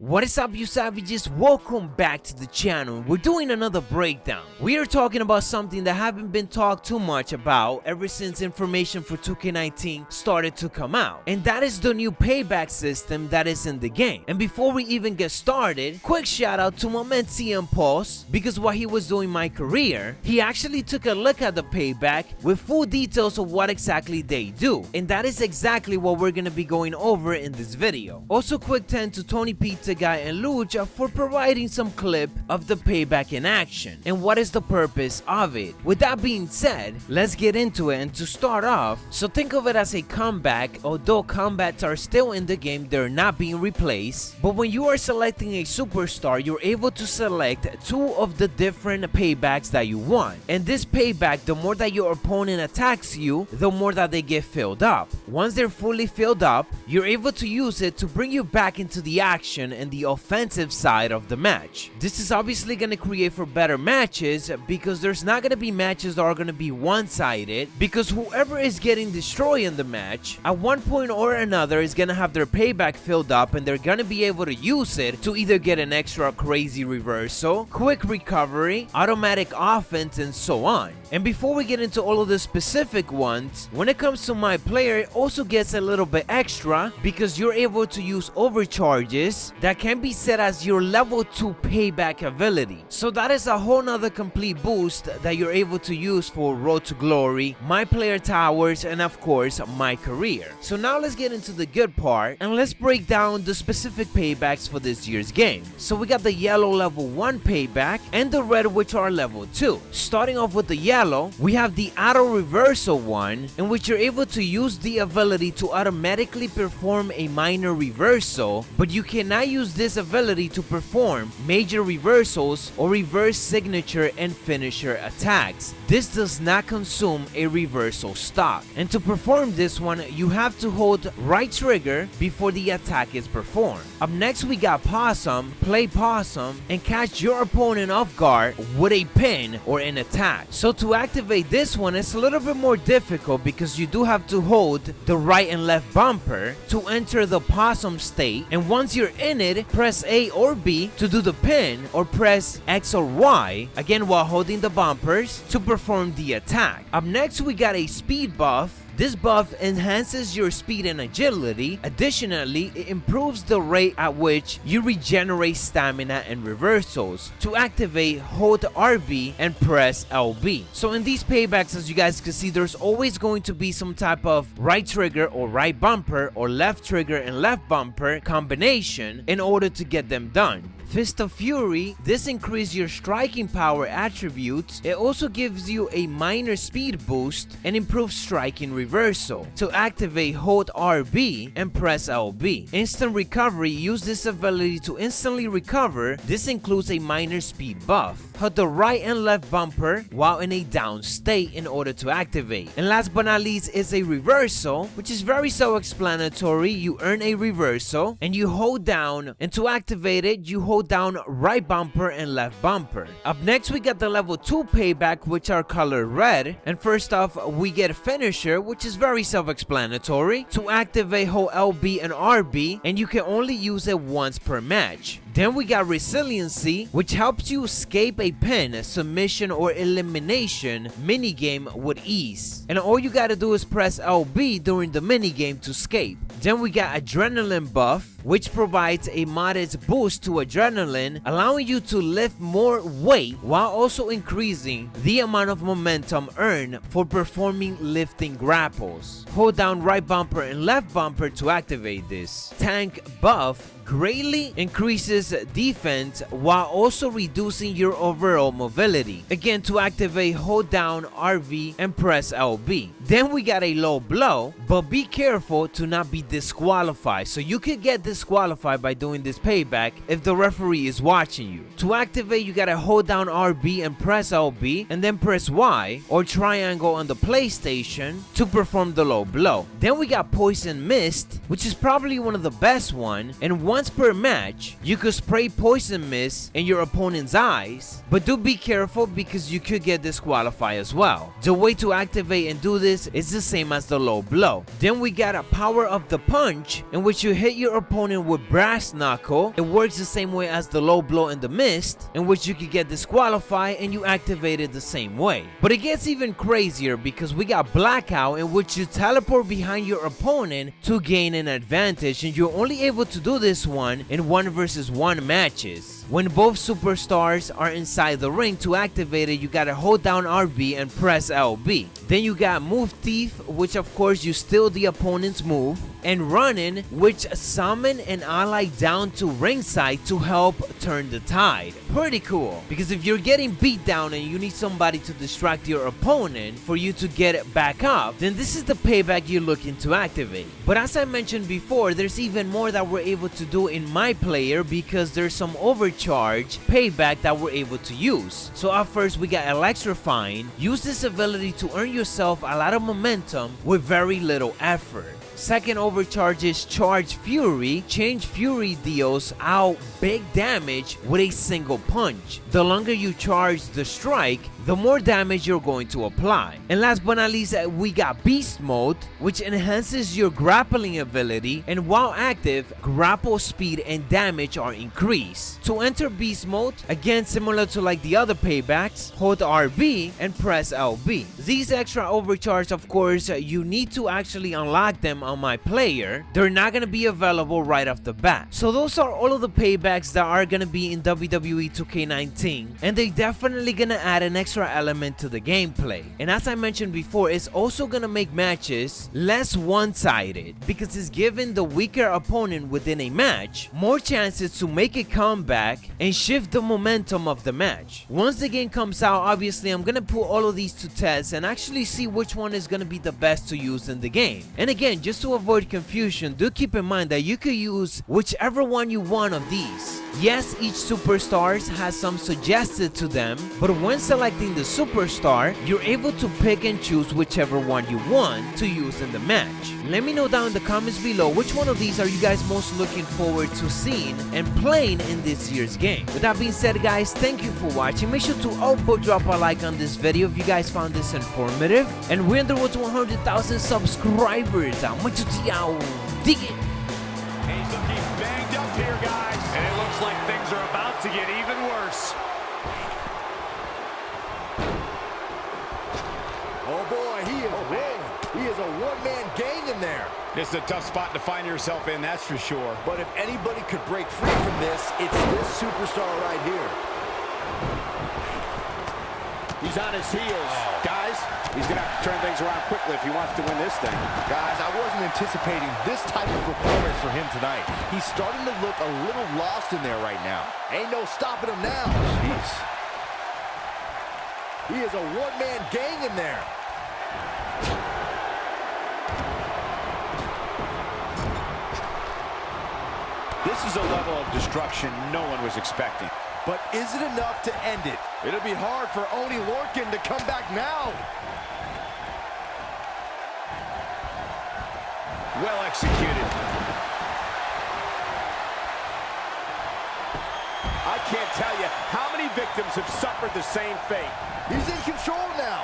What is up, you savages? Welcome back to the channel. We're doing another breakdown. We are talking about something that haven't been talked too much about ever since information for 2K19 started to come out, and that is the new payback system that is in the game. And before we even get started, quick shout out to my man T and POSSUM, because while he was doing my career, he actually took a look at the payback with full details of what exactly they do, and that is exactly what we're gonna be going over in this video. Also, quick 10 to TonyPizzaGuy and Lucha for providing some clip of the payback in action and what is the purpose of it. With that being said, let's get into it. And to start off, so think of it as a comeback. Although combats are still in the game, they're not being replaced, but when you are selecting a superstar, you're able to select two of the different paybacks that you want, and this payback, the more that your opponent attacks you, the more that they get filled up. Once they're fully filled up, you're able to use it to bring you back into the action and the offensive side of the match. This is obviously going to create for better matches, because there's not going to be matches that are going to be one-sided, because whoever is getting destroyed in the match at one point or another is going to have their payback filled up, and they're going to be able to use it to either get an extra crazy reversal, quick recovery, automatic offense, and so on. And before we get into all of the specific ones, when it comes to my player, it also gets a little bit extra because you're able to use overcharges that can be set as your level 2 payback ability. So that is a whole nother complete boost that you're able to use for Road to Glory, my player towers, and of course my career. So now let's get into the good part and let's break down the specific paybacks for this year's game. So we got the yellow level 1 payback and the red, which are level 2. Starting off with the yellow, we have the auto reversal one, in which you're able to use the ability to automatically perform a minor reversal, but you cannot use this ability to perform major reversals or reverse signature and finisher attacks. This does not consume a reversal stock, and to perform this one, you have to hold right trigger before the attack is performed. Up next, we got POSSUM. Play POSSUM and catch your opponent off guard with a pin or an attack. So to activate this one, it's a little bit more difficult because you do have to hold the right and left bumper to enter the POSSUM state, and once you're in it, press A or B to do the pin, or press X or Y again while holding the bumpers to perform the attack. Up next, we got a speed buff. This buff enhances your speed and agility. Additionally, it improves the rate at which you regenerate stamina and reversals. To activate, hold RB and press LB. So in these paybacks, as you guys can see, there's always going to be some type of right trigger or right bumper or left trigger and left bumper combination in order to get them done. Fist of Fury, this increases your striking power attributes. It also gives you a minor speed boost and improves striking reversal. To activate, hold RB and press LB. Instant recovery, use this ability to instantly recover. This includes a minor speed buff. Hold the right and left bumper while in a down state in order to activate. And last but not least is a reversal, which is very self-explanatory. You earn a reversal and you hold down, and to activate it, you hold down right bumper and left bumper. Up next, we got the level 2 payback, which are colored red. And first off, we get finisher, which is very self-explanatory. To activate, hold LB and RB, and you can only use it once per match. Then we got resiliency, which helps you escape a pin, submission, or elimination minigame with ease. And all you gotta do is press LB during the minigame to escape. Then we got adrenaline buff, which provides a modest boost to adrenaline, allowing you to lift more weight while also increasing the amount of momentum earned for performing lifting grapples. Hold down right bumper and left bumper to activate this. Tank buff greatly increases defense while also reducing your overall mobility. Again, to activate, hold down RV and press LB. Then we got a low blow, but be careful to not be disqualified. So you could get disqualified by doing this payback if the referee is watching you. To activate, you gotta hold down RB and press LB, and then press Y or triangle on the PlayStation to perform the low blow. Then we got Poison Mist, which is probably one of the best one, and once per match, you could spray poison mist in your opponent's eyes, but do be careful because you could get disqualified as well. The way to activate and do this is the same as the low blow. Then we got a power of the punch, in which you hit your opponent opponent with brass knuckle, it works the same way as the low blow and the mist, in which you could get disqualified and you activate it the same way. But it gets even crazier because we got blackout, in which you teleport behind your opponent to gain an advantage, and you're only able to do this one in 1v1 matches. When both superstars are inside the ring, to activate it you gotta hold down RB and press LB. Then you got move thief, which of course you steal the opponent's move, and running, which summon an ally down to ringside to help turn the tide. Pretty cool, because if you're getting beat down and you need somebody to distract your opponent for you to get it back up, then this is the payback you're looking to activate. But as I mentioned before, there's even more that we're able to do in my player, because there's some overcharge payback that we're able to use. So at first we got electrifying. Use this ability to earn yourself a lot of momentum with very little effort. Second overcharge is Charge Fury. Change Fury deals out big damage with a single punch. The longer you charge the strike, the more damage you're going to apply. And last but not least, we got Beast Mode, which enhances your grappling ability, and while active, grapple speed and damage are increased. To enter Beast Mode, again similar to like the other paybacks, hold RB and press LB. These extra overcharge, of course, you need to actually unlock them on my player. They're not going to be available right off the bat. So those are all of the paybacks that are going to be in WWE 2K19, and they definitely going to add an extra element to the gameplay. And as I mentioned before, it's also gonna make matches less one-sided, because it's giving the weaker opponent within a match more chances to make a comeback and shift the momentum of the match. Once the game comes out, obviously I'm gonna put all of these to test and actually see which one is gonna be the best to use in the game. And again, just to avoid confusion, do keep in mind that you could use whichever one you want of these. Yes, each superstar has some suggested to them, but when selecting the superstar, you're able to pick and choose whichever one you want to use in the match. Let me know down in the comments below which one of these are you guys most looking forward to seeing and playing in this year's game. With that being said, guys, thank you for watching. Make sure to also drop a like on this video if you guys found this informative. And we're on the road to 100,000 subscribers. Macho T out. Dig it. He's looking banged up here, guys. And it looks like things are about to get even worse. Oh boy, he is rolling. He is a one-man gang in there. This is a tough spot to find yourself in, that's for sure. But if anybody could break free from this, it's this superstar right here. He's on his heels. Guys, he's going to have to turn things around quickly if he wants to win this thing. Guys, I wasn't anticipating this type of performance for him tonight. He's starting to look a little lost in there right now. Ain't no stopping him now. Jeez. He is a one-man gang in there. This is a level of destruction no one was expecting. But is it enough to end it? It'll be hard for Oni Lorcan to come back now. Well executed. I can't tell you how many victims have suffered the same fate. He's in control now.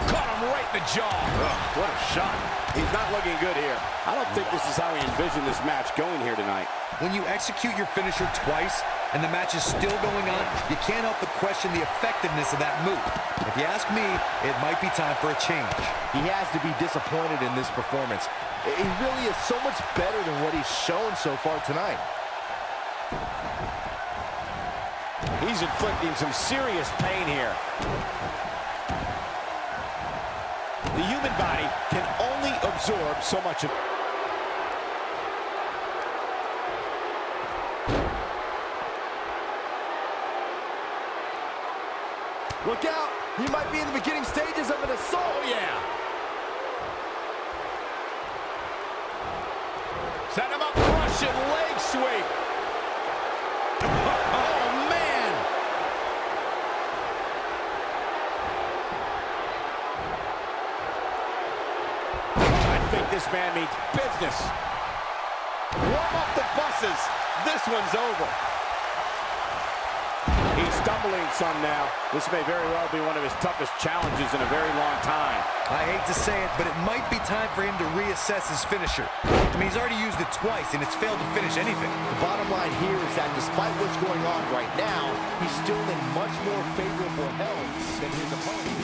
Caught him right in the jaw. Ugh, what a shot. He's not looking good here. I don't think this is how he envisioned this match going here tonight. When you execute your finisher twice and the match is still going on, you can't help but question the effectiveness of that move. If you ask me, it might be time for a change. He has to be disappointed in this performance. He really is so much better than what he's shown so far tonight. He's inflicting some serious pain here. The human body can only absorb so much of... Look out! He might be in the beginning stages of an assault. Oh, yeah. Set him up, Russian leg sweep. Oh, man. I think this man means business. Warm up the buses. This one's over. He's stumbling some now. This may very well be one of his toughest challenges in a very long time. I hate to say it, but it might be time for him to reassess his finisher. I mean, he's already used it twice, and it's failed to finish anything. The bottom line here is that despite what's going on right now, he's still in much more favorable health than his opponent.